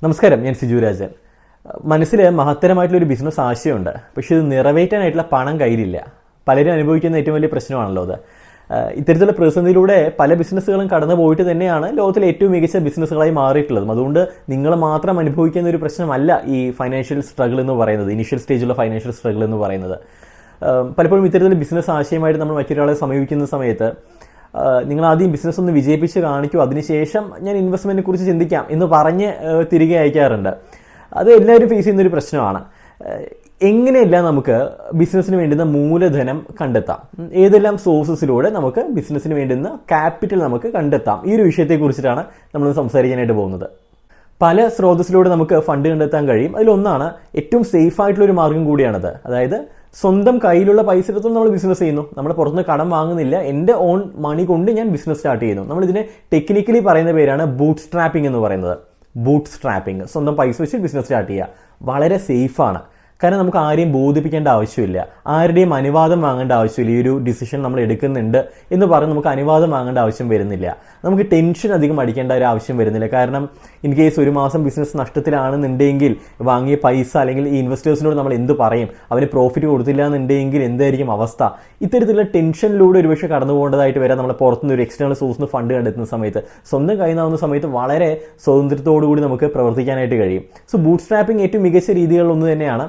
നമസ്കാരം, ഞാൻ സിജു രാജൻ. മനസ്സിൽ മഹത്തരമായിട്ടുള്ളൊരു ബിസിനസ് ആശയമുണ്ട്, പക്ഷെ ഇത് നിറവേറ്റാനായിട്ടുള്ള പണം കയ്യിലില്ല. പലരും അനുഭവിക്കുന്ന ഏറ്റവും വലിയ പ്രശ്നമാണല്ലോ അത്. ഇത്തരത്തിലുള്ള പ്രതിസന്ധിയിലൂടെ പല ബിസിനസ്സുകളും കടന്നു പോയിട്ട് തന്നെയാണ് ലോകത്തിലെ ഏറ്റവും മികച്ച ബിസിനസ്സുകളായി മാറിയിട്ടുള്ളതും. അതുകൊണ്ട് നിങ്ങൾ മാത്രം അനുഭവിക്കുന്ന ഒരു പ്രശ്നമല്ല ഈ ഫൈനാൻഷ്യൽ സ്ട്രഗിൾ എന്ന് പറയുന്നത്, ഇനീഷ്യൽ സ്റ്റേജിലുള്ള ഫൈനാൻഷ്യൽ സ്ട്രഗിൾ എന്ന് പറയുന്നത്. പലപ്പോഴും ഇത്തരത്തിലുള്ള ബിസിനസ് ആശയമായിട്ട് നമ്മൾ മറ്റൊരാളെ സമീപിക്കുന്ന സമയത്ത് നിങ്ങൾ ആദ്യം ബിസിനസ് ഒന്ന് വിജയിപ്പിച്ച് കാണിക്കൂ, അതിനുശേഷം ഞാൻ ഇൻവെസ്റ്റ്മെൻറ്റിനെ കുറിച്ച് ചിന്തിക്കാം എന്ന് പറഞ്ഞ് തിരികെ അയക്കാറുണ്ട്. അത് എല്ലാവരും ഫേസ് ചെയ്യുന്നൊരു പ്രശ്നമാണ്. എങ്ങനെയെല്ലാം നമുക്ക് ബിസിനസ്സിന് വേണ്ടുന്ന മൂലധനം കണ്ടെത്താം, ഏതെല്ലാം സോഴ്സസിലൂടെ നമുക്ക് ബിസിനസ്സിന് വേണ്ടുന്ന ക്യാപിറ്റൽ നമുക്ക് കണ്ടെത്താം, ഈ ഒരു വിഷയത്തെക്കുറിച്ചിട്ടാണ് നമ്മൾ സംസാരിക്കാനായിട്ട് പോകുന്നത്. പല സ്രോതസ്സിലൂടെ നമുക്ക് ഫണ്ട് കണ്ടെത്താൻ കഴിയും. അതിലൊന്നാണ് ഏറ്റവും സേഫ് ആയിട്ടുള്ളൊരു മാർഗം കൂടിയാണത്. അതായത് സ്വന്തം കയ്യിലുള്ള പൈസ എടുത്തും നമ്മൾ ബിസിനസ് ചെയ്യുന്നു, നമ്മൾ പുറത്തുനിന്ന് കടം വാങ്ങുന്നില്ല, എൻ്റെ ഓൺ മണി കൊണ്ട് ഞാൻ ബിസിനസ് സ്റ്റാർട്ട് ചെയ്യുന്നു. നമ്മളിതിനെ ടെക്നിക്കലി പറയുന്ന പേരാണ് ബൂട്ട് സ്ട്രാപ്പിംഗ് എന്ന് പറയുന്നത്. ബൂട്ട് സ്ട്രാപ്പിംഗ്, സ്വന്തം പൈസ വെച്ച് ബിസിനസ് സ്റ്റാർട്ട് ചെയ്യുക, വളരെ സേഫാണ്. കാരണം നമുക്ക് ആരെയും ബോധിപ്പിക്കേണ്ട ആവശ്യമില്ല, ആരുടെയും അനുവാദം വാങ്ങേണ്ട ആവശ്യമില്ല. ഈ ഒരു ഡിസിഷൻ നമ്മൾ എടുക്കുന്നുണ്ട് എന്ന് പറഞ്ഞ് നമുക്ക് അനുവാദം വാങ്ങേണ്ട ആവശ്യം വരുന്നില്ല. നമുക്ക് ടെൻഷൻ അധികം അടിക്കേണ്ട ഒരു ആവശ്യം വരുന്നില്ല. കാരണം ഇൻ കേസ് ഒരു മാസം ബിസിനസ് നഷ്ടത്തിലാണെന്നുണ്ടെങ്കിൽ വാങ്ങിയ പൈസ അല്ലെങ്കിൽ ഈ ഇൻവെസ്റ്റേഴ്സിനോട് നമ്മൾ എന്ത് പറയും, അവന് പ്രോഫിറ്റ് കൊടുത്തില്ല എന്നുണ്ടെങ്കിൽ എന്തായിരിക്കും അവസ്ഥ? ഇത്തരത്തിലുള്ള ടെൻഷനിലൂടെ ഒരുപക്ഷെ കടന്നു പോകേണ്ടതായിട്ട് വരാം. നമ്മൾ പുറത്തുനിന്ന് ഒരു എക്സ്റ്റേണൽ സോഴ്സിൽ നിന്ന് ഫണ്ട് കണ്ടെത്തുന്ന സമയത്ത്, സ്വന്തം കയ്യിലാവുന്ന സമയത്ത് വളരെ സ്വാതന്ത്ര്യത്തോടുകൂടി നമുക്ക് പ്രവർത്തിക്കാനായിട്ട് കഴിയും. സോ ബൂട്ട് സ്ട്രാപ്പിംഗ് ഏറ്റവും മികച്ച രീതികളിലൊന്ന് തന്നെയാണ്.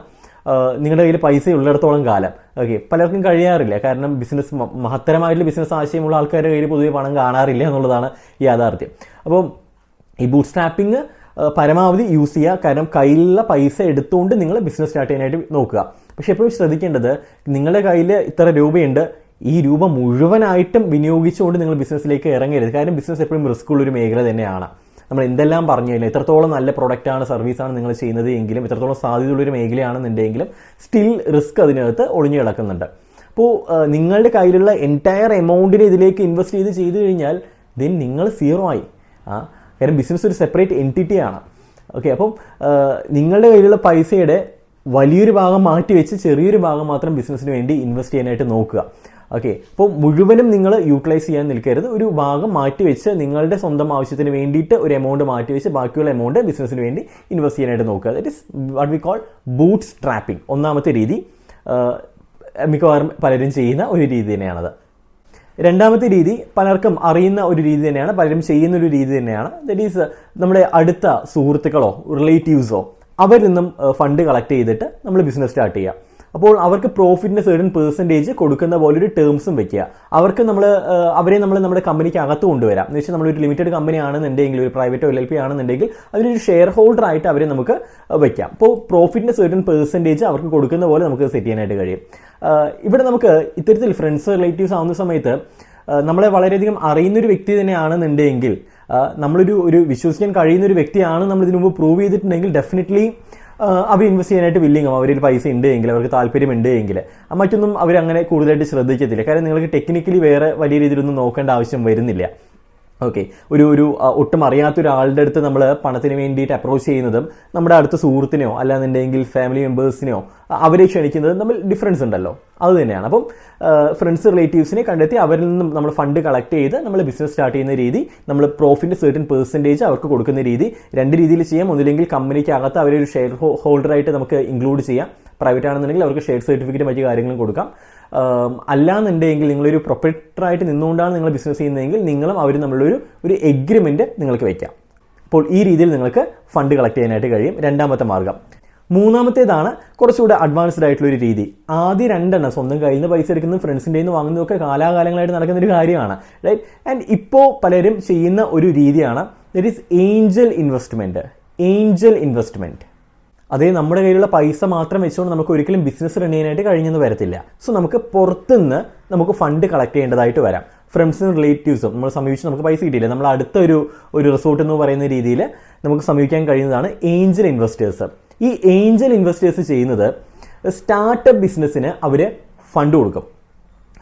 നിങ്ങളുടെ കയ്യിൽ പൈസ ഉള്ളിടത്തോളം കാലം. ഓക്കെ, പലർക്കും കഴിയാറില്ല. കാരണം ബിസിനസ് മഹത്തരമായിട്ടുള്ള ബിസിനസ് ആശയമുള്ള ആൾക്കാരുടെ കയ്യിൽ പൊതുവെ പണം കാണാറില്ല എന്നുള്ളതാണ് യാഥാർത്ഥ്യം. അപ്പം ഈ ബൂട്ട് സ്ട്രാപ്പിംഗ് പരമാവധി യൂസ് ചെയ്യുക. കാരണം കയ്യിലുള്ള പൈസ എടുത്തുകൊണ്ട് നിങ്ങൾ ബിസിനസ് സ്റ്റാർട്ട് ചെയ്യാനായിട്ട് നോക്കുക. പക്ഷെ എപ്പോഴും ശ്രദ്ധിക്കേണ്ടത്, നിങ്ങളുടെ കയ്യിൽ ഇത്ര രൂപയുണ്ട്, ഈ രൂപ മുഴുവനായിട്ടും വിനിയോഗിച്ചുകൊണ്ട് നിങ്ങൾ ബിസിനസ്സിലേക്ക് ഇറങ്ങരുത്. കാരണം ബിസിനസ് എപ്പോഴും റിസ്ക് ഉള്ളൊരു മേഖല തന്നെയാണ്. നമ്മൾ എന്തെല്ലാം പറഞ്ഞു കഴിഞ്ഞാൽ, എത്രത്തോളം നല്ല പ്രൊഡക്റ്റാണ്, സർവീസാണ് നിങ്ങൾ ചെയ്യുന്നത് എങ്കിലും, എത്രത്തോളം സാധ്യതയുള്ളൊരു മേഖലയാണെന്നുണ്ടെങ്കിലും സ്റ്റിൽ റിസ്ക് അതിനകത്ത് ഒളിഞ്ഞു കിടക്കുന്നുണ്ട്. അപ്പോൾ നിങ്ങളുടെ കയ്യിലുള്ള എൻറ്റയർ എമൗണ്ടിനെ ഇതിലേക്ക് ഇൻവെസ്റ്റ് ചെയ്ത് കഴിഞ്ഞാൽ ദെൻ നിങ്ങൾ സീറോ ആയി. കാരണം ബിസിനസ് ഒരു സെപ്പറേറ്റ് എൻറ്റിറ്റിയാണ്. ഓക്കെ, അപ്പം നിങ്ങളുടെ കയ്യിലുള്ള പൈസയുടെ വലിയൊരു ഭാഗം മാറ്റി വെച്ച് ചെറിയൊരു ഭാഗം മാത്രം ബിസിനസ്സിന് വേണ്ടി ഇൻവെസ്റ്റ് ചെയ്യാനായിട്ട് നോക്കുക. ഓക്കെ, അപ്പോൾ മുഴുവനും നിങ്ങൾ യൂട്ടിലൈസ് ചെയ്യാൻ നിൽക്കരുത്. ഒരു ഭാഗം മാറ്റി വെച്ച് നിങ്ങളുടെ സ്വന്തം ആവശ്യത്തിന് വേണ്ടിയിട്ട് ഒരു എമൗണ്ട് മാറ്റി വെച്ച് ബാക്കിയുള്ള എമൗണ്ട് ബിസിനസ്സിന് വേണ്ടി ഇൻവെസ്റ്റ് ചെയ്യാനായിട്ട് നോക്കുക. That is what we call boot strapping. ഒന്നാമത്തെ രീതി, മിക്കവാറും പലരും ചെയ്യുന്ന ഒരു രീതി തന്നെയാണത്. രണ്ടാമത്തെ രീതി പലർക്കും അറിയുന്ന ഒരു രീതി തന്നെയാണ്, പലരും ചെയ്യുന്ന ഒരു രീതി തന്നെയാണ്. ദാറ്റ് ഈസ് നമ്മുടെ അടുത്ത സുഹൃത്തുക്കളോ റിലേറ്റീവ്സോ അവരിൽ നിന്നും ഫണ്ട് കളക്ട് ചെയ്തിട്ട് നമ്മൾ ബിസിനസ് സ്റ്റാർട്ട് ചെയ്യുക. അപ്പോൾ അവർക്ക് പ്രോഫിറ്റിൻ്റെ സെർട്ടൻ പെർസെൻറ്റേജ് കൊടുക്കുന്ന പോലൊരു ടേംസും വെക്കുക. അവർക്ക് അവരെ നമ്മുടെ കമ്പനിക്ക് അകത്ത് കൊണ്ടുവരാം. എന്ന് വെച്ചാൽ നമ്മളൊരു ലിമിറ്റഡ് കമ്പനി ആണെന്നുണ്ടെങ്കിൽ, ഒരു പ്രൈവറ്റോ LLP ആണെന്നുണ്ടെങ്കിൽ അതിലൊരു ഷെയർ ഹോൾഡർ ആയിട്ട് അവരെ നമുക്ക് വയ്ക്കാം. അപ്പോൾ പ്രോഫിറ്റിൻ്റെ സെർട്ടൻ പെർസെൻറ്റേജ് അവർക്ക് കൊടുക്കുന്ന പോലെ നമുക്ക് സെറ്റ് ചെയ്യാനായിട്ട് കഴിയും. ഇവിടെ നമുക്ക് ഇത്തരത്തിൽ ഫ്രണ്ട്സ് റിലേറ്റീവ്സ് ആവുന്ന സമയത്ത് നമ്മളെ വളരെയധികം അറിയുന്നൊരു വ്യക്തി തന്നെയാണെന്നുണ്ടെങ്കിൽ, നമ്മളൊരു വിശ്വസിക്കാൻ കഴിയുന്ന ഒരു വ്യക്തിയാണ് നമ്മൾ ഇതിനു മുമ്പ് പ്രൂവ് ചെയ്തിട്ടുണ്ടെങ്കിൽ, ഡെഫിനറ്റ്ലി അവർ ഇൻവെസ്റ്റ് ചെയ്യാനായിട്ട് വില്ലിങ്ങും. അവരിൽ പൈസ ഉണ്ട് എങ്കിൽ, അവർക്ക് താല്പര്യമുണ്ട് എങ്കിൽ മറ്റൊന്നും അവരങ്ങനെ കൂടുതലായിട്ട് ശ്രദ്ധിക്കത്തില്ല. കാരണം നിങ്ങൾക്ക് ടെക്നിക്കലി വേറെ വലിയ രീതിയിലൊന്നും നോക്കേണ്ട ആവശ്യം വരുന്നില്ല. ഓക്കെ, ഒരു ഒട്ടും അറിയാത്ത ഒരാളുടെ അടുത്ത് നമ്മൾ പണത്തിന് വേണ്ടിയിട്ട് അപ്രോച്ച് ചെയ്യുന്നതും നമ്മുടെ അടുത്ത സുഹൃത്തിനെയോ അല്ലാന്നുണ്ടെങ്കിൽ ഫാമിലി മെമ്പേഴ്സിനെയോ അവരെ ക്ഷണിക്കുന്നതും തമ്മിൽ ഡിഫറൻസ് ഉണ്ടല്ലോ, അത് തന്നെയാണ്. അപ്പം ഫ്രണ്ട്സ് റിലേറ്റീവ്സിനെ കണ്ടെത്തി അവരിൽ നിന്നും നമ്മൾ ഫണ്ട് കളക്ട് ചെയ്ത് നമ്മൾ ബിസിനസ് സ്റ്റാർട്ട് ചെയ്യുന്ന രീതി, നമ്മൾ പ്രോഫിറ്റിൻ്റെ സെർട്ടൻ പെർസെൻറ്റേജ് അവർക്ക് കൊടുക്കുന്ന രീതി, രണ്ട് രീതിയിൽ ചെയ്യാം. ഒന്നില്ലെങ്കിൽ കമ്പനിക്ക് അകത്ത് അവരൊരു ഷെയർ ഹോൾഡറായിട്ട് നമുക്ക് ഇൻക്ലൂഡ് ചെയ്യാം. പ്രൈവറ്റ് ആണെന്നുണ്ടെങ്കിൽ അവർക്ക് ഷെയർ സർട്ടിഫിക്കറ്റ് മറ്റു കാര്യങ്ങളും കൊടുക്കാം. അല്ലാന്നുണ്ടെങ്കിൽ നിങ്ങളൊരു പ്രൊപ്പറേറ്ററായിട്ട് നിന്നുകൊണ്ടാണ് നിങ്ങൾ ബിസിനസ് ചെയ്യുന്നതെങ്കിൽ നിങ്ങളും അവരും നമ്മളൊരു എഗ്രിമെൻറ്റ് നിങ്ങൾക്ക് വയ്ക്കാം. അപ്പോൾ ഈ രീതിയിൽ നിങ്ങൾക്ക് ഫണ്ട് കളക്ട് ചെയ്യാനായിട്ട് കഴിയും. രണ്ടാമത്തെ മാർഗം. മൂന്നാമത്തേതാണ് കുറച്ചുകൂടെ അഡ്വാൻസ്ഡ് ആയിട്ടുള്ളൊരു രീതി. ആദ്യം രണ്ടെണ്ണം, സ്വന്തം കയ്യിൽ നിന്ന് പൈസ എടുക്കുന്നതും ഫ്രണ്ട്സിൻ്റെ നിന്ന് വാങ്ങുന്നതൊക്കെ കാലാകാലങ്ങളായിട്ട് നടക്കുന്നൊരു കാര്യമാണ്, റൈറ്റ്? ആൻഡ് ഇപ്പോൾ പലരും ചെയ്യുന്ന ഒരു രീതിയാണ് that is Angel investment. Angel investment, അതേ നമ്മുടെ കയ്യിലുള്ള പൈസ മാത്രം വെച്ചുകൊണ്ട് നമുക്ക് ഒരിക്കലും ബിസിനസ് റൺ ചെയ്യാനായിട്ട് കഴിഞ്ഞെന്ന് വരത്തില്ല. സോ നമുക്ക് പുറത്തുനിന്ന് നമുക്ക് ഫണ്ട് കളക്ട് ചെയ്യേണ്ടതായിട്ട് വരാം. ഫ്രണ്ട്സും റിലേറ്റീവ്സും നമ്മൾ സമീപിച്ച് നമുക്ക് പൈസ കിട്ടിയില്ല, നമ്മൾ അടുത്ത ഒരു റിസോർട്ട് എന്ന് പറയുന്ന രീതിയിൽ നമുക്ക് സമീപിക്കാൻ കഴിയുന്നതാണ് ഏഞ്ചൽ ഇൻവെസ്റ്റേഴ്സ്. ഈ ഏഞ്ചൽ ഇൻവെസ്റ്റേഴ്സ് ചെയ്യുന്നത് സ്റ്റാർട്ടപ്പ് ബിസിനസ്സിന് അവർ ഫണ്ട് കൊടുക്കും.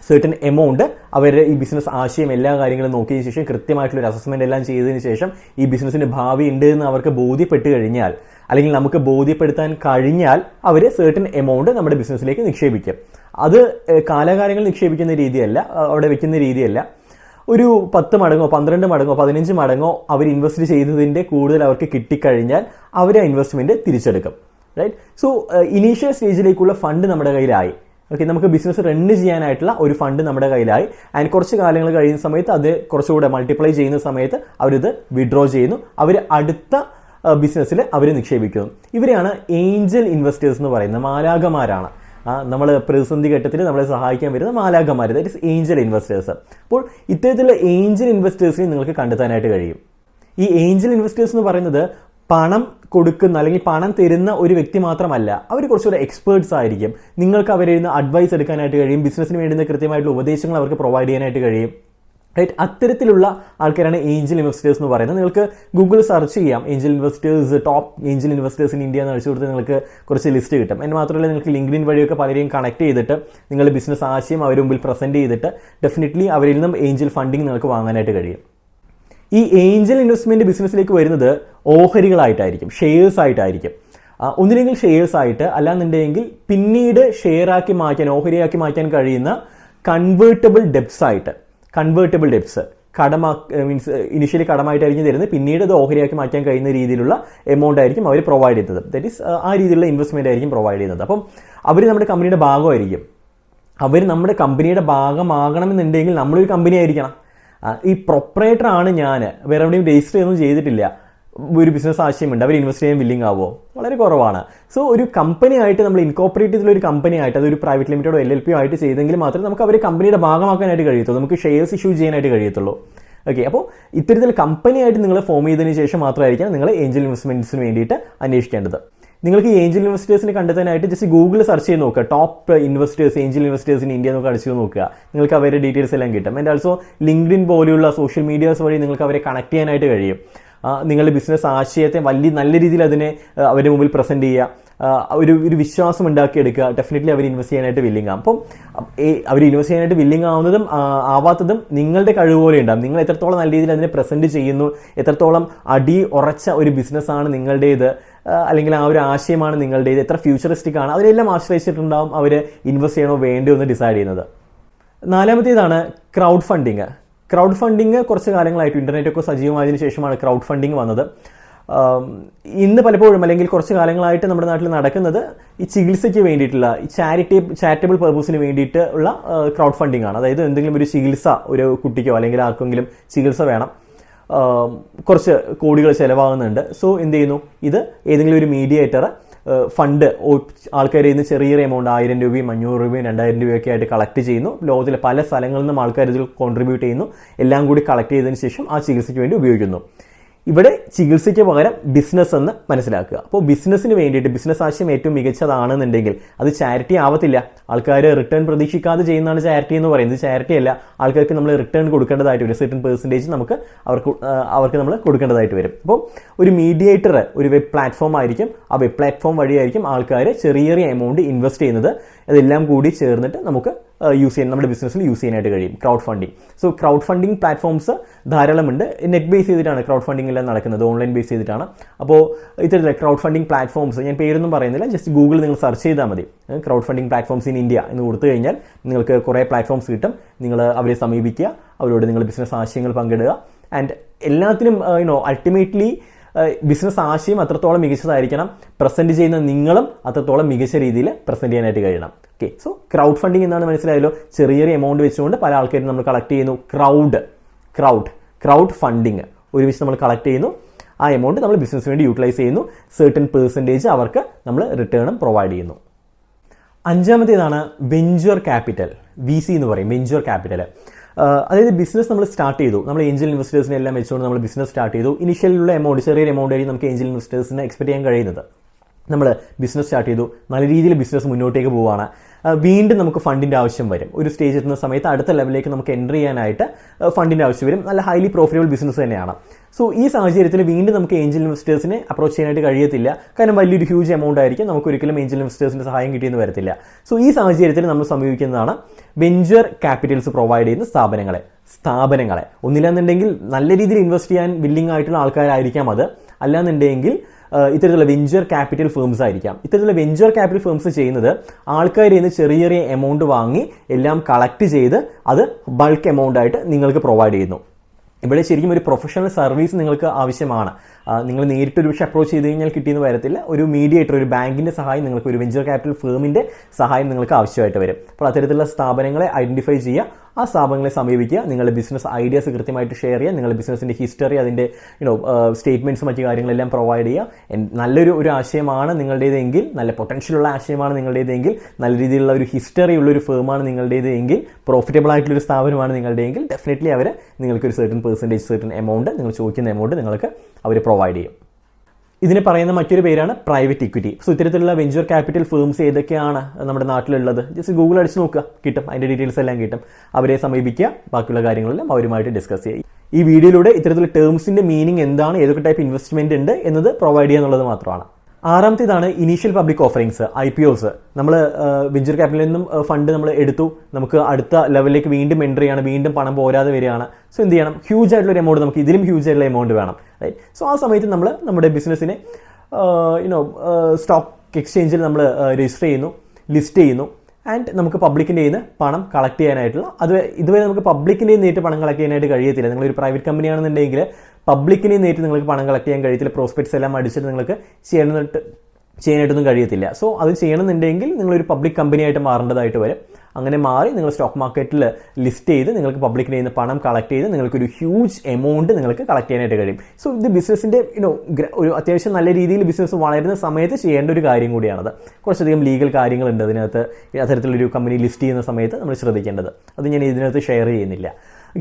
സെർട്ടൻ എമൗണ്ട് അവരുടെ ഈ ബിസിനസ് ആശയം എല്ലാ കാര്യങ്ങളും നോക്കിയതിന് ശേഷം, കൃത്യമായിട്ടുള്ളൊരു അസസ്മെൻ്റ് എല്ലാം ചെയ്തതിന് ശേഷം, ഈ ബിസിനസ്സിന് ഭാവി ഉണ്ട് എന്ന് അവർക്ക് ബോധ്യപ്പെട്ട് കഴിഞ്ഞാൽ, അല്ലെങ്കിൽ നമുക്ക് ബോധ്യപ്പെടുത്താൻ കഴിഞ്ഞാൽ, അവർ സെർട്ടൻ എമൗണ്ട് നമ്മുടെ ബിസിനസ്സിലേക്ക് നിക്ഷേപിക്കും. അത് കാലാകാലങ്ങളിൽ നിക്ഷേപിക്കുന്ന രീതിയല്ല, അവിടെ വെക്കുന്ന രീതിയല്ല. ഒരു 10 മടങ്ങോ 12 മടങ്ങോ 15 മടങ്ങോ അവർ ഇൻവെസ്റ്റ് ചെയ്തതിൻ്റെ കൂടുതൽ അവർക്ക് കിട്ടിക്കഴിഞ്ഞാൽ അവർ ആ ഇൻവെസ്റ്റ്മെൻറ്റ് തിരിച്ചെടുക്കും. റൈറ്റ്. സോ ഇനീഷ്യൽ സ്റ്റേജിലേക്കുള്ള ഫണ്ട് നമ്മുടെ കയ്യിലായി. ഓക്കെ, നമുക്ക് ബിസിനസ് റൺ ചെയ്യാനായിട്ടുള്ള ഒരു ഫണ്ട് നമ്മുടെ കയ്യിലായി. ആൻഡ് കുറച്ച് കാലങ്ങൾ കഴിയുന്ന സമയത്ത് അത് കുറച്ചുകൂടെ മൾട്ടിപ്ലൈ ചെയ്യുന്ന സമയത്ത് അവരിത് വിഡ്രോ ചെയ്യുന്നു. അവർ അടുത്ത ബിസിനസ്സിൽ അവർ നിക്ഷേപിക്കുന്നു. ഇവരെയാണ് ഏഞ്ചൽ ഇൻവെസ്റ്റേഴ്സ് എന്ന് പറയുന്നത്. മാലാഖമാരാണ്. നമ്മൾ പ്രതിസന്ധി ഘട്ടത്തിൽ നമ്മളെ സഹായിക്കാൻ വരുന്ന മാലാഖമാർ, ദാറ്റ് ഇസ് ഏഞ്ചൽ ഇൻവെസ്റ്റേഴ്സ്. അപ്പോൾ ഇത്തരത്തിലുള്ള ഏഞ്ചൽ ഇൻവെസ്റ്റേഴ്സിനെ നിങ്ങൾക്ക് കണ്ടെത്താനായിട്ട് കഴിയും. ഈ ഏഞ്ചൽ ഇൻവെസ്റ്റേഴ്സ് എന്ന് പറയുന്നത് പണം കൊടുക്കുന്ന അല്ലെങ്കിൽ പണം തരുന്ന ഒരു വ്യക്തി മാത്രമല്ല, അവർ കുറച്ചുകൂടെ എക്സ്പേർട്സ് ആയിരിക്കും. നിങ്ങൾക്ക് അവരിൽ നിന്ന് അഡ്വൈസ് എടുക്കാനായിട്ട് കഴിയും. ബിസിനസ്സിന് വേണ്ടുന്ന കൃത്യമായിട്ടുള്ള ഉപദേശങ്ങൾ അവർക്ക് പ്രൊവൈഡ് ചെയ്യാനായിട്ട് കഴിയും. റൈറ്റ്. അത്തരത്തിലുള്ള ആൾക്കാരാണ് ഏഞ്ചൽ ഇൻവെസ്റ്റേഴ്സ് എന്ന് പറയുന്നത്. നിങ്ങൾക്ക് ഗൂഗിൾ സെർച്ച് ചെയ്യാം, Angel investors, top Angel investors in India എന്ന് അടിച്ചു കൊടുത്ത് നിങ്ങൾക്ക് കുറച്ച് ലിസ്റ്റ് കിട്ടും. എന്ന് മാത്രമല്ല, നിങ്ങൾക്ക് ലിങ്ക്ഡിൻ വഴിയൊക്കെ പലരെയും കണക്ട് ചെയ്തിട്ട് നിങ്ങളുടെ ബിസിനസ് ആശയം അവരുടെ മുമ്പിൽ പ്രസന്റ് ചെയ്തിട്ട് ഡെഫിനറ്റ്ലി അവരിൽ നിന്നും ഏഞ്ചൽ ഫണ്ടിങ് നിങ്ങൾക്ക് വാങ്ങാനായിട്ട് കഴിയും. ഈ ഏഞ്ചൽ ഇൻവെസ്റ്റ്മെന്റ് ബിസിനസ്സിലേക്ക് വരുന്നത് ഓഹരികളായിട്ടായിരിക്കും, ഷെയർസ് ആയിട്ടായിരിക്കും. ഒന്നില്ലെങ്കിൽ ഷെയർസ് ആയിട്ട്, അല്ലാന്നുണ്ടെങ്കിൽ പിന്നീട് ഷെയറാക്കി മാറ്റാൻ, ഓഹരിയാക്കി മാറ്റാൻ കഴിയുന്ന കൺവേർട്ടബിൾ ഡെപ്റ്റ്സ് ആയിട്ട്. കൺവേർട്ടബിൾ ഡെപ്റ്റ്സ് മീൻസ് ഇനിഷ്യലി കടമായിട്ടായിരിക്കും തരുന്നത്, പിന്നീട് അത് ഓഹരിയാക്കി മാറ്റാൻ കഴിയുന്ന രീതിയിലുള്ള എമൗണ്ട് ആയിരിക്കും അവർ പ്രൊവൈഡ് ചെയ്യുന്നത്. ദാറ്റ് ഈസ് ആ രീതിയിലുള്ള ഇൻവെസ്റ്റ്മെന്റ് ആയിരിക്കും പ്രൊവൈഡ് ചെയ്യുന്നത്. അപ്പം അവർ നമ്മുടെ കമ്പനിയുടെ ഭാഗമായിരിക്കും. അവർ നമ്മുടെ കമ്പനിയുടെ ഭാഗമാകണമെന്നുണ്ടെങ്കിൽ നമ്മളൊരു കമ്പനി ആയിരിക്കണം. ഈ പ്രൊപ്പറേറ്റർ ആണ് ഞാൻ, വേറെ എവിടെയും രജിസ്റ്റർ ഒന്നും ചെയ്തിട്ടില്ല, ഒരു ബിസിനസ് ആശയമുണ്ട്, അവർ ഇൻവെസ്റ്റ് ചെയ്യാൻ വില്ലിങ് ആവുമോ? വളരെ കുറവാണ്. സോ ഒരു കമ്പനി ആയിട്ട് നമ്മൾ ഇൻകോപ്പറേറ്റ് ചെയ്തിട്ടുള്ള ഒരു കമ്പനി ആയിട്ട്, അതൊരു പ്രൈവറ്റ് ലിമിറ്റഡോ LLP ആയിട്ട് ചെയ്തെങ്കിൽ മാത്രമേ നമുക്ക് അവരെ കമ്പനിയുടെ ഭാഗമാക്കാനായിട്ട് കഴിയത്തുള്ളൂ, നമുക്ക് ഷെയർസ് ഇഷ്യൂ ചെയ്യാനായിട്ട് കഴിയത്തുള്ളൂ. ഓക്കെ, അപ്പോൾ ഇത്തരത്തിൽ കമ്പനി ആയിട്ട് നിങ്ങൾ ഫോം ചെയ്തതിന് ശേഷം മാത്രമായിരിക്കാം നിങ്ങൾ ഏഞ്ചൽ ഇൻവെസ്റ്റ്മെന്റ്സിന് വേണ്ടിയിട്ട് അന്വേഷിക്കേണ്ടത്. നിങ്ങൾക്ക് ഈ ഏഞ്ചൽ ഇൻവെസ്റ്റേഴ്സിനെ കണ്ടെത്താനായിട്ട് ജസ്റ്റ് ഗൂഗിളിൽ സെർച്ച് ചെയ്ത് നോക്കുക, top investors, Angel investors in India എന്നൊക്കെ അടിച്ചു നോക്കുക. നിങ്ങൾക്ക് അവരുടെ ഡീറ്റെയിൽസ് എല്ലാം കിട്ടും. ആൻഡ് ആൾസോ ലിങ്ക്ഡിൻ പോലെയുള്ള സോഷ്യൽ മീഡിയാസ് വഴി നിങ്ങൾക്ക് അവരെ കണക്ട് ചെയ്യാനായിട്ട് കഴിയും. നിങ്ങളുടെ ബിസിനസ് ആശയത്തെ നല്ല രീതിയിൽ അതിനെ അവരുടെ മുമ്പിൽ പ്രസന്റ് ചെയ്യുക, ഒരു വിശ്വാസം ഉണ്ടാക്കിയെടുക്കുക. ഡെഫിനറ്റ്ലി അവർ ഇൻവെസ്റ്റ് ചെയ്യാനായിട്ട് വില്ലിങ് ആവും. അപ്പം അവർ ഇൻവെസ്റ്റ് ചെയ്യാനായിട്ട് വില്ലിങ് ആവുന്നതും ആവാത്തതും നിങ്ങളുടെ കഴിവ് പോലെ ഉണ്ടാകും. നിങ്ങൾ എത്രത്തോളം നല്ല രീതിയിൽ അതിനെ പ്രസന്റ് ചെയ്യുന്നു, എത്രത്തോളം ഉറച്ച ഒരു ബിസിനസ്സാണ് നിങ്ങളുടേത്, അല്ലെങ്കിൽ ആ ഒരു ആശയമാണ് നിങ്ങളുടേത്, എത്ര ഫ്യൂച്ചറിസ്റ്റിക് ആണ്, അതിനെല്ലാം ആശ്രയിച്ചിട്ടുണ്ടാവും അവർ ഇൻവെസ്റ്റ് ചെയ്യണോ വേണ്ടോ എന്ന് ഡിസൈഡ് ചെയ്യുന്നത്. നാലാമത്തേതാണ് ക്രൗഡ് ഫണ്ടിങ്. ക്രൗഡ് ഫണ്ടിങ് കുറച്ച് കാലങ്ങളായിട്ട് ഇന്റർനെറ്റൊക്കെ സജീവമായതിനു ശേഷമാണ് ക്രൗഡ് ഫണ്ടിങ് വന്നത്. ഇന്ന് പലപ്പോഴും അല്ലെങ്കിൽ കുറച്ച് കാലങ്ങളായിട്ട് നമ്മുടെ നാട്ടിൽ നടക്കുന്നത് ഈ ചികിത്സയ്ക്ക് വേണ്ടിയിട്ടുള്ള, ഈ ചാരിറ്റബിൾ പർപ്പസിന് വേണ്ടിയിട്ട് ഉള്ള ക്രൗഡ് ഫണ്ടിങ് ആണ്. അതായത് എന്തെങ്കിലും ഒരു ചികിത്സ ഒരു കുട്ടിക്കോ അല്ലെങ്കിൽ ആർക്കെങ്കിലും ചികിത്സ വേണം, കുറച്ച് കോടികൾ ചിലവാകുന്നുണ്ട്. സോ എന്ത് ചെയ്യുന്നു, ഇത് ഏതെങ്കിലും ഒരു മീഡിയേറ്റർ ഫണ്ട് ആൾക്കാരിൽ നിന്ന് ചെറിയൊരു എമൗണ്ട് 1000 രൂപയും 500 രൂപയും 2000 രൂപയൊക്കെ ആയിട്ട് കളക്ട് ചെയ്യുന്നു. ലോകത്തിലെ പല സ്ഥലങ്ങളിൽ നിന്നും ആൾക്കാർ ഇതിൽ കോൺട്രിബ്യൂട്ട് ചെയ്യുന്നു. എല്ലാം കൂടി കളക്ട് ചെയ്തതിന് ശേഷം ആ ചികിത്സയ്ക്ക് വേണ്ടി ഉപയോഗിക്കുന്നു. ഇവിടെ ചികിത്സയ്ക്ക് പകരം ബിസിനസ് എന്ന് മനസ്സിലാക്കുക. അപ്പോൾ ബിസിനസ്സിന് വേണ്ടിയിട്ട് ബിസിനസ് ആശയം ഏറ്റവും മികച്ചതാണെന്നുണ്ടെങ്കിൽ അത് ചാരിറ്റി ആവത്തില്ല. ആൾക്കാർ റിട്ടേൺ പ്രതീക്ഷിക്കാതെ ചെയ്യുന്നതാണ് ചാരിറ്റി എന്ന് പറയുന്നത്. ചാരിറ്റി അല്ല, ആൾക്കാർക്ക് നമ്മൾ റിട്ടേൺ കൊടുക്കേണ്ടതായിട്ട് വരും. സെർട്ടൻ പെർസെൻറ്റേജ് അവർക്ക് നമ്മൾ കൊടുക്കേണ്ടതായിട്ട് വരും. അപ്പോൾ ഒരു മീഡിയേറ്റർ ഒരു വെബ് പ്ലാറ്റ്ഫോം ആയിരിക്കും. ആ വെബ് പ്ലാറ്റ്ഫോം വഴിയായിരിക്കും ആൾക്കാർ ചെറിയ എമൗണ്ട് ഇൻവെസ്റ്റ് ചെയ്യുന്നത്. അതെല്ലാം കൂടി ചേർന്നിട്ട് നമുക്ക് യൂസ് ചെയ്യാൻ, നമ്മുടെ ബിസിനസ്സിൽ യൂസ് ചെയ്യാനായിട്ട് കഴിയും crowd funding. So crowd funding platforms ധാരാളമുണ്ട്. നെറ്റ് ബേസ് ചെയ്തിട്ടാണ് ക്രൗഡ് ഫണ്ടിങ് എല്ലാം നടക്കുന്നത്, ഓൺലൈൻ ബേസ് ചെയ്തിട്ടാണ്. അപ്പോൾ ഇത്തരത്തിലുള്ള ക്രൗഡ് ഫണ്ടിങ് പ്ലാറ്റ്ഫോംസ്, ഞാൻ പേരൊന്നും പറയുന്നില്ല, ജസ്റ്റ് ഗൂഗിൾ നിങ്ങൾ സെർച്ച് ചെയ്താൽ മതി. Crowd funding platforms in India എന്ന് കൊടുത്തു കഴിഞ്ഞാൽ നിങ്ങൾക്ക് കുറേ പ്ലാറ്റ്ഫോംസ് കിട്ടും. നിങ്ങൾ അവരെ സമീപിക്കുക, അവരോട് നിങ്ങൾ ബിസിനസ് ആശയങ്ങൾ പങ്കിടുക. ആൻഡ് എല്ലാത്തിനും അൾട്ടിമേറ്റ്ലി ബിസിനസ് ആശയം അത്രത്തോളം മികച്ചതായിരിക്കണം, പ്രസന്റ് ചെയ്യുന്ന നിങ്ങളും അത്രത്തോളം മികച്ച രീതിയിൽ പ്രസന്റ് ചെയ്യാനായിട്ട് കഴിയണം. ഓക്കെ, സോ ക്രൗഡ് ഫണ്ടിങ് എന്നാണ് മനസ്സിലായല്ലോ. ചെറിയൊരു എമൗണ്ട് വെച്ചുകൊണ്ട് പല ആൾക്കാരും നമ്മൾ കളക്ട് ചെയ്യുന്നു. ക്രൗഡ് ഫണ്ടിങ് ഒരുമിച്ച് നമ്മൾ കളക്ട് ചെയ്യുന്നു. ആ എമൗണ്ട് നമ്മൾ ബിസിനസ്സിന് വേണ്ടി യൂട്ടിലൈസ് ചെയ്യുന്നു. സെർട്ടൻ പെർസെൻറ്റേജ് അവർക്ക് നമ്മൾ റിട്ടേണും പ്രൊവൈഡ് ചെയ്യുന്നു. അഞ്ചാമത്തേതാണ് വെഞ്ചർ ക്യാപിറ്റൽ, VC എന്ന് പറയും, വെഞ്ചർ ക്യാപിറ്റൽ. അതായത് ബിസിനസ് നമ്മൾ സ്റ്റാർട്ട് ചെയ്തു, നമ്മൾ ഏഞ്ചൽ ഇൻവെസ്റ്റേഴ്സിനെ എല്ലാം വെച്ചുകൊണ്ട് നമ്മൾ ബിസിനസ് സ്റ്റാർട്ട് ചെയ്തു. ഇനിഷ്യലുള്ള എമൗണ്ട്, ചെറിയൊരു എമൗണ്ട് ആയിരിക്കും നമുക്ക് ഏഞ്ചൽ ഇൻവെസ്റ്റേഴ്സിനെ എക്സ്പെക്ട് ചെയ്യാൻ കഴിയുന്നത്. നമ്മൾ ബിസിനസ് സ്റ്റാർട്ട് ചെയ്തു, നല്ല രീതിയിൽ ബിസിനസ് മുന്നോട്ടേക്ക് പോവുകയാണ്. വീണ്ടും നമുക്ക് ഫണ്ടിൻ്റെ ആവശ്യം വരും. ഒരു സ്റ്റേജ് എത്തുന്ന സമയത്ത് അടുത്ത ലെവലിലേക്ക് നമുക്ക് എൻ്റർ ചെയ്യാനായിട്ട് ഫണ്ടിൻ്റെ ആവശ്യം വരും. നല്ല ഹൈലി പ്രോഫിറ്റബിൾ ബിസിനസ് തന്നെയാണ്. സോ ഈ സാഹചര്യത്തിൽ വീണ്ടും നമുക്ക് ഏഞ്ചൽ ഇൻവെസ്റ്റേഴ്സിനെ അപ്രോച്ച് ചെയ്യാനായിട്ട് കഴിയത്തില്ല. കാരണം വലിയൊരു ഹ്യൂജ് എമൗണ്ട് ആയിരിക്കും, നമുക്ക് ഒരിക്കലും ഏഞ്ചൽ ഇൻവെസ്റ്റേഴ്സിൻ്റെ സഹായം കിട്ടിയെന്ന് വരത്തില്ല. സോ ഈ സാഹചര്യത്തിൽ നമ്മൾ സമീപിക്കുന്നതാണ് വെഞ്ചർ ക്യാപിറ്റൽസ് പ്രൊവൈഡ് ചെയ്യുന്ന സ്ഥാപനങ്ങളെ. ഒന്നില്ലെന്നുണ്ടെങ്കിൽ നല്ല രീതിയിൽ ഇൻവെസ്റ്റ് ചെയ്യാൻ വില്ലിംഗ് ആയിട്ടുള്ള ആൾക്കാരായിരിക്കാം അത്. അല്ലാന്നുണ്ടെങ്കിൽ ഇത്തരത്തിലുള്ള വെഞ്ചർ ക്യാപിറ്റൽ ഫേംസ് ആയിരിക്കാം. ഇത്തരത്തിലുള്ള വെഞ്ചർ ക്യാപിറ്റൽ ഫേംസ് ചെയ്യുന്നത് ആൾക്കാരിൽ നിന്ന് ചെറിയ ചെറിയ എമൗണ്ട് വാങ്ങി എല്ലാം കളക്ട് ചെയ്ത് അത് ബൾക്ക് എമൗണ്ട് ആയിട്ട് നിങ്ങൾക്ക് പ്രൊവൈഡ് ചെയ്യുന്നു. ഇവിടെ ശരിക്കും ഒരു പ്രൊഫഷണൽ സർവീസ് നിങ്ങൾക്ക് ആവശ്യമാണ്. നിങ്ങൾ നേരിട്ടൊരു പക്ഷേ അപ്രോച്ച് ചെയ്ത് കഴിഞ്ഞാൽ കിട്ടിയെന്ന് വരത്തില്ല. ഒരു മീഡിയേറ്റർ, ഒരു ബാങ്കിൻ്റെ സഹായം നിങ്ങൾക്ക്, ഒരു വെഞ്ചർ ക്യാപിറ്റൽ ഫേമിൻ്റെ സഹായം നിങ്ങൾക്ക് ആവശ്യമായിട്ട് വരും. അപ്പോൾ അത്തരത്തിലുള്ള സ്ഥാപനങ്ങളെ ഐഡൻറ്റിഫൈ ചെയ്യുക, ആ സ്ഥാപനങ്ങളെ സമീപിക്കുക, നിങ്ങളുടെ ബിസിനസ് ഐഡിയാസ് കൃത്യമായിട്ട് ഷെയർ ചെയ്യുക, നിങ്ങളുടെ ബിസിനസിൻ്റെ ഹിസ്റ്ററി, അതിൻ്റെ സ്റ്റേറ്റ്മെൻറ്റ്സ്, മറ്റു കാര്യങ്ങളെല്ലാം പ്രൊവൈഡ് ചെയ്യുക. നല്ലൊരു ആശയമാണ് നിങ്ങളുടേതെങ്കിൽ, നല്ല പൊട്ടൻഷ്യലുള്ള ആശയമാണ് നിങ്ങളുടേതെങ്കിൽ, നല്ല രീതിയിലുള്ള ഒരു ഹിസ്റ്ററി ഉള്ളൊരു ഫേമാണ് നിങ്ങളുടേതെങ്കിൽ, പ്രോഫിറ്റബിൾ ആയിട്ടുള്ളൊരു സ്ഥാപനമാണ് നിങ്ങളുടെയെങ്കിൽ, ഡെഫിനറ്റ്ലി അവർ നിങ്ങൾക്കൊരു സെർട്ടൻ പെർസെൻറ്റേജ്, സെർട്ടൻ എമൗണ്ട്, നിങ്ങൾ ചോദിക്കുന്ന എമൗണ്ട് നിങ്ങൾക്ക് അവർ പ്രൊവൈഡ് ചെയ്യും. ഇതിന് പറയുന്ന മറ്റൊരു പേരാണ് പ്രൈവറ്റ് ഇക്വിറ്റി. സോ ഇത്തരത്തിലുള്ള വെഞ്ചർ ക്യാപിറ്റൽ ഫേംസ് ഏതൊക്കെയാണ് നമ്മുടെ നാട്ടിലുള്ളത്, ജസ്റ്റ് ഗൂഗിൾ അടിച്ച് നോക്കുക, കിട്ടും. അതിൻ്റെ ഡീറ്റെയിൽസ് എല്ലാം കിട്ടും. അവരെ സമീപിക്കുക, ബാക്കിയുള്ള കാര്യങ്ങളെല്ലാം അവരുമായിട്ട് ഡിസ്കസ് ചെയ്യുക. ഈ വീഡിയോയിലൂടെ ഇത്തരത്തിലുള്ള ടേംസിൻ്റെ മീനിങ് എന്താണ്, ഏതൊക്കെ ടൈപ്പ് ഇൻവെസ്റ്റ്മെൻറ്റ് ഉണ്ട് എന്നത് പ്രൊവൈഡ് ചെയ്യുക എന്നുള്ളത് മാത്രമാണ്. ആറാമത്തേതാണ് ഇനീഷ്യൽ പബ്ലിക് ഓഫറിങ്സ്, IPOs. നമ്മൾ വെഞ്ചർ ക്യാപിറ്റലിൽ നിന്നും ഫണ്ട് നമ്മൾ എടുത്തു, നമുക്ക് അടുത്ത ലെവലിലേക്ക് വീണ്ടും എൻട്രി ചെയ്യണം, വീണ്ടും പണം പോരാതെ വരികയാണ്. സോ എന്ത് ചെയ്യണം, ഹ്യൂജ് ആയിട്ടുള്ള എമൗണ്ട്, നമുക്ക് ഇതിലും ഹ്യൂജ് ആയിട്ടുള്ള എമൗണ്ട് വേണം, റൈറ്റ്? സോ ആ സമയത്ത് നമ്മൾ നമ്മുടെ ബിസിനസ്സിനെ സ്റ്റോക്ക് എക്സ്ചേഞ്ചിൽ നമ്മൾ രജിസ്റ്റർ ചെയ്യുന്നു, ലിസ്റ്റ് ചെയ്യുന്നു, ആൻഡ് നമുക്ക് പബ്ലിക്കിൻ്റെ കയ്യിൽ നിന്ന് പണം കളക്ട് ചെയ്യാനായിട്ടുള്ള, ഇതുവരെ നമുക്ക് പബ്ലിക്കിൻ്റെ നേരിട്ട് പണം കളക്ട് ചെയ്യാനായിട്ട് കഴിയത്തില്ല. നിങ്ങളൊരു പ്രൈവറ്റ് കമ്പനി ആണെന്നുണ്ടെങ്കിൽ പബ്ലിക്കിനെ നേരിട്ട് നിങ്ങൾക്ക് പണം കളക്ട് ചെയ്യാൻ കഴിയത്തില്ല. പ്രോസ്പെക്ട്സ് എല്ലാം അടിച്ചിട്ട് നിങ്ങൾക്ക് ചെയ്യാനായിട്ടൊന്നും കഴിയത്തില്ല. സോ അത് ചെയ്യണമെന്നുണ്ടെങ്കിൽ നിങ്ങളൊരു പബ്ലിക് കമ്പനിയായിട്ട് മാറേണ്ടതായിട്ട് വരും. അങ്ങനെ മാറി നിങ്ങൾ സ്റ്റോക്ക് മാർക്കറ്റിൽ ലിസ്റ്റ് ചെയ്ത് നിങ്ങൾക്ക് പബ്ലിക്കിൻ്റെ നിന്ന് പണം കളക്ട് ചെയ്ത് നിങ്ങൾക്കൊരു ഹ്യൂജ് എമൗണ്ട് നിങ്ങൾക്ക് കളക്ട് ചെയ്യാനായിട്ട് കഴിയും. സോ ഇത് ബിസിനസ്സിൻ്റെ ഒരു അത്യാവശ്യം നല്ല രീതിയിൽ ബിസിനസ് വളരുന്ന സമയത്ത് ചെയ്യേണ്ട ഒരു കാര്യം കൂടിയാണത്. കുറച്ചധികം ലീഗൽ കാര്യങ്ങളുണ്ട് അതിനകത്ത്. അത്തരത്തിലൊരു കമ്പനി ലിസ്റ്റ് ചെയ്യുന്ന സമയത്ത് നമ്മൾ ശ്രദ്ധിക്കേണ്ടത്. അത് ഞാൻ ഇതിനകത്ത് ഷെയർ ചെയ്യുന്നില്ല.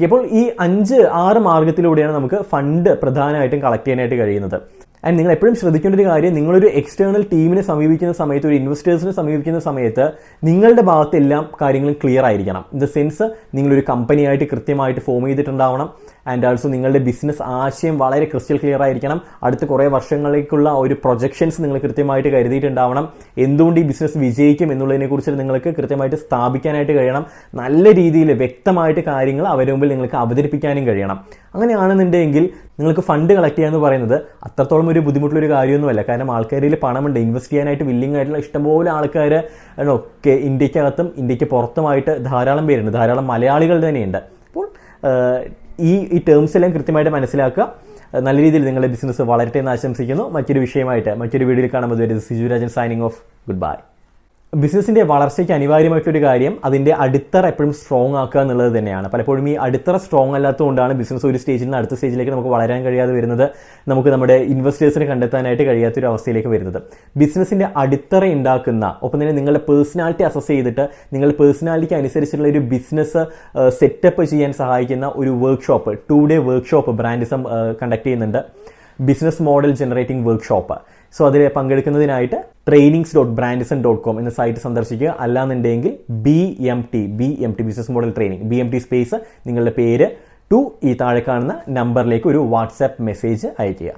അപ്പോൾ ഈ 5-6 മാർഗത്തിലൂടെയാണ് നമുക്ക് ഫണ്ട് പ്രധാനമായിട്ടും കളക്ട് ചെയ്യാനായിട്ട് കഴിയുന്നത്. ആൻഡ് നിങ്ങൾ എപ്പോഴും ശ്രദ്ധിക്കേണ്ട ഒരു കാര്യം, നിങ്ങളൊരു എക്സ്റ്റേണൽ ടീമിനെ സമീപിക്കുന്ന സമയത്ത്, ഒരു ഇൻവെസ്റ്റേഴ്സിനെ സമീപിക്കുന്ന സമയത്ത് നിങ്ങളുടെ ഭാഗത്ത് എല്ലാ കാര്യങ്ങളും ക്ലിയർ ആയിരിക്കണം. ഇൻ ദ സെൻസ് നിങ്ങളൊരു കമ്പനിയായിട്ട് കൃത്യമായിട്ട് ഫോം ചെയ്തിട്ടുണ്ടാവണം. ആൻഡ് ആൾസോ നിങ്ങളുടെ ബിസിനസ് ആശയം വളരെ ക്രിസ്റ്റൽ ക്ലിയർ ആയിരിക്കണം. അടുത്ത കുറേ വർഷങ്ങളിലേക്കുള്ള ഒരു പ്രൊജക്ഷൻസ് നിങ്ങൾ കൃത്യമായിട്ട് കരുതിയിട്ടുണ്ടാവണം. എന്തുകൊണ്ട് ഈ ബിസിനസ് വിജയിക്കും എന്നുള്ളതിനെക്കുറിച്ച് നിങ്ങൾക്ക് കൃത്യമായിട്ട് സ്ഥാപിക്കാനായിട്ട് കഴിയണം. നല്ല രീതിയിൽ വ്യക്തമായിട്ട് കാര്യങ്ങൾ അവരുടെ മുമ്പിൽ നിങ്ങൾക്ക് അവതരിപ്പിക്കാനും കഴിയണം. അങ്ങനെയാണെന്നുണ്ടെങ്കിൽ നിങ്ങൾക്ക് ഫണ്ട് കളക്ട് ചെയ്യുക എന്ന് പറയുന്നത് അത്രത്തോളം ഒരു ബുദ്ധിമുട്ടുള്ളൊരു കാര്യമൊന്നുമല്ല. കാരണം ആൾക്കാരിൽ പണമുണ്ട്, ഇൻവെസ്റ്റ് ചെയ്യാനായിട്ട് വില്ലിംഗ് ആയിട്ടുള്ള ഇഷ്ടംപോലെ ആൾക്കാർ ഒക്കെ ഇന്ത്യക്കകത്തും ഇന്ത്യക്ക് പുറത്തുമായിട്ട് ധാരാളം പേരുണ്ട്, ധാരാളം മലയാളികൾ തന്നെയുണ്ട്. അപ്പോൾ ഈ ടേംസ് എല്ലാം കൃത്യമായിട്ട് മനസ്സിലാക്കുക. നല്ല രീതിയിൽ നിങ്ങളുടെ ബിസിനസ് വളരട്ടെ എന്ന് ആശംസിക്കുന്നു. മറ്റൊരു വിഷയമായിട്ട് മറ്റൊരു വീഡിയോയിൽ കാണുമ്പോൾ Siju Rajan signing off. Good bye. ബിസിനസ്സിൻ്റെ വളർച്ചയ്ക്ക് അനിവാര്യമായിട്ടൊരു കാര്യം അതിൻ്റെ അടിത്തറ എപ്പോഴും സ്ട്രോങ് ആക്കുക എന്നുള്ളത് തന്നെയാണ്. പലപ്പോഴും ഈ അടിത്തറ സ്ട്രോങ് അല്ലാത്തതുകൊണ്ടാണ് ബിസിനസ് ഒരു സ്റ്റേജിൽ നിന്ന് അടുത്ത സ്റ്റേജിലേക്ക് നമുക്ക് വളരാൻ കഴിയാതെ വരുന്നത്. നമുക്ക് നമ്മുടെ ഇൻവെസ്റ്റേഴ്സിനെ കണ്ടെത്താനായിട്ട് കഴിയാത്തൊരു അവസ്ഥയിലേക്ക് വരുന്നത്. ബിസിനസ്സിൻ്റെ അടിത്തറ ഉണ്ടാക്കുന്ന, ഒപ്പം തന്നെ നിങ്ങളുടെ പേഴ്സണാലിറ്റി അസസ് ചെയ്തിട്ട് നിങ്ങളുടെ പേഴ്സണാലിറ്റിക്ക് അനുസരിച്ചുള്ള ഒരു ബിസിനസ് സെറ്റപ്പ് ചെയ്യാൻ സഹായിക്കുന്ന ഒരു workshop, 2-day workshop Brandison conduct ചെയ്യുന്നുണ്ട്. Business model generating workshop. So അതിൽ പങ്കെടുക്കുന്നതിനായിട്ട് trainings.brandison.com എന്ന സൈറ്റ് സന്ദർശിക്കുക. അല്ലാന്നുണ്ടെങ്കിൽ BMT business model training, BMT space നിങ്ങളുടെ പേര് ടു ഈ താഴെ കാണുന്ന നമ്പറിലേക്ക് ഒരു വാട്സാപ്പ് മെസ്സേജ് അയയ്ക്കുക.